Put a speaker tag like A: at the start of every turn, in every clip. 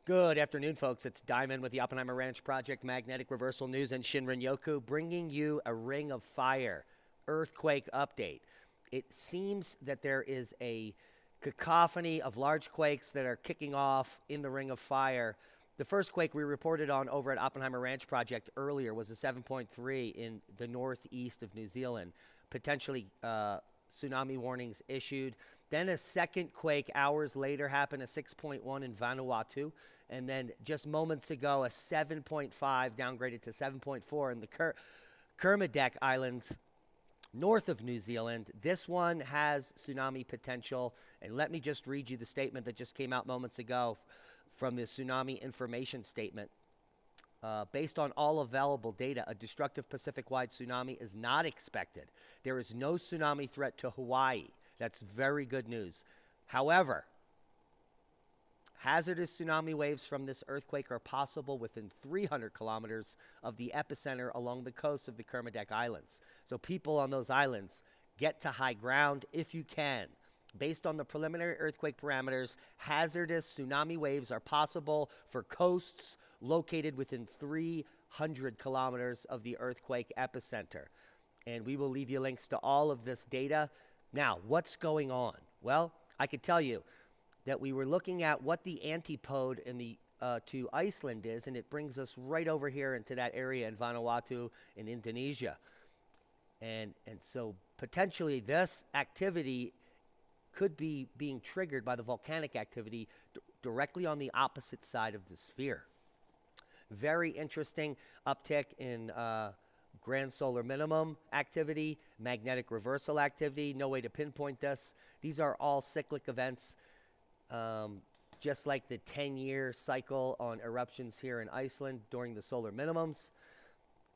A: Good afternoon, folks. It's Diamond with the Oppenheimer Ranch Project Magnetic Reversal News and Shinrin-yoku, bringing you a Ring of Fire earthquake update. It seems that there is a cacophony of large quakes that are kicking off in the Ring of Fire. The first quake we reported on over at Oppenheimer Ranch Project earlier was a 7.3 in the northeast of New Zealand, potentially tsunami warnings issued. Then a second quake hours later happened, a 6.1 in Vanuatu. And then just moments ago, a 7.5 downgraded to 7.4 in the Kermadec Islands north of New Zealand. This one has tsunami potential. And let me just read you the statement that just came out moments ago from the Tsunami Information Statement. Based on all available data, a destructive Pacific-wide tsunami is not expected. There is no tsunami threat to Hawaii. That's very good news. However, hazardous tsunami waves from this earthquake are possible within 300 kilometers of the epicenter along the coast of the Kermadec Islands. So people on those islands, get to high ground if you can. Based on the preliminary earthquake parameters, hazardous tsunami waves are possible for coasts located within 300 kilometers of the earthquake epicenter. And we will leave you links to all of this data. Now, what's going on? Well, I could tell you that we were looking at what the Antipode in the to Iceland is, and it brings us right over here into that area in Vanuatu in Indonesia. And so potentially this activity could be being triggered by the volcanic activity directly on the opposite side of the sphere. Very interesting uptick in grand solar minimum activity, magnetic reversal activity. No way to pinpoint this. These are all cyclic events, just like the 10-year cycle on eruptions here in Iceland during the solar minimums.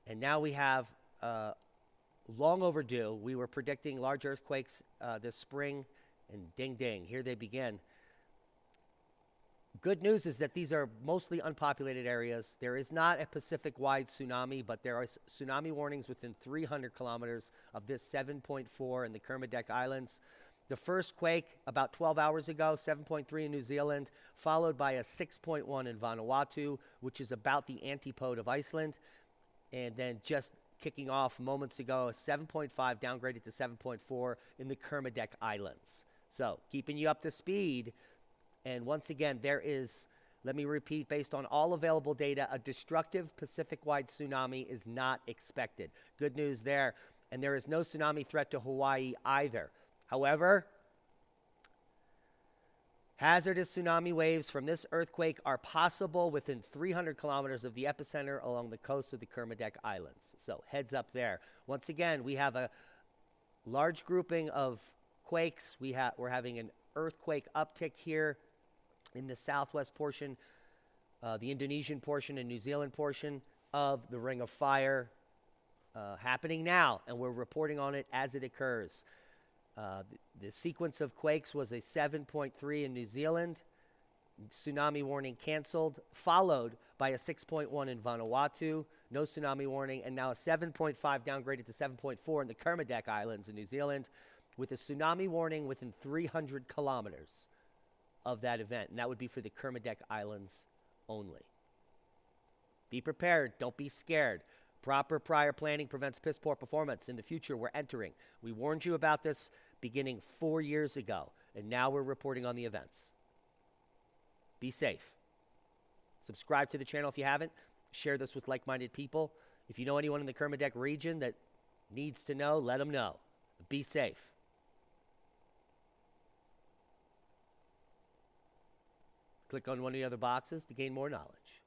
A: And now we have long overdue. We were predicting large earthquakes this spring, and ding, ding, here they begin. Good news is that these are mostly unpopulated areas. There is not a Pacific-wide tsunami, but there are tsunami warnings within 300 kilometers of this 7.4 in the Kermadec Islands. The first quake about 12 hours ago, 7.3 in New Zealand, followed by a 6.1 in Vanuatu, which is about the antipode of Iceland. And then just kicking off moments ago, a 7.5 downgraded to 7.4 in the Kermadec Islands. So keeping you up to speed. And once again, there is, let me repeat, based on all available data, a destructive Pacific-wide tsunami is not expected. Good news there. And there is no tsunami threat to Hawaii either. However, hazardous tsunami waves from this earthquake are possible within 300 kilometers of the epicenter along the coast of the Kermadec Islands. So heads up there. Once again, we have a large grouping of quakes. We're having an earthquake uptick here in the southwest portion, the Indonesian portion and New Zealand portion of the Ring of Fire happening now, and we're reporting on it as it occurs. The sequence of quakes was a 7.3 in New Zealand, tsunami warning canceled, followed by a 6.1 in Vanuatu, no tsunami warning, and now a 7.5 downgraded to 7.4 in the Kermadec Islands in New Zealand, with a tsunami warning within 300 kilometers of that event, and that would be for the Kermadec Islands only. Be prepared. Don't be scared. Proper prior planning prevents piss poor performance. In the future, we're entering. We warned you about this beginning 4 years ago, and now we're reporting on the events. Be safe. Subscribe to the channel if you haven't. Share this with like-minded people. If you know anyone in the Kermadec region that needs to know, let them know. Be safe. Click on one of the other boxes to gain more knowledge.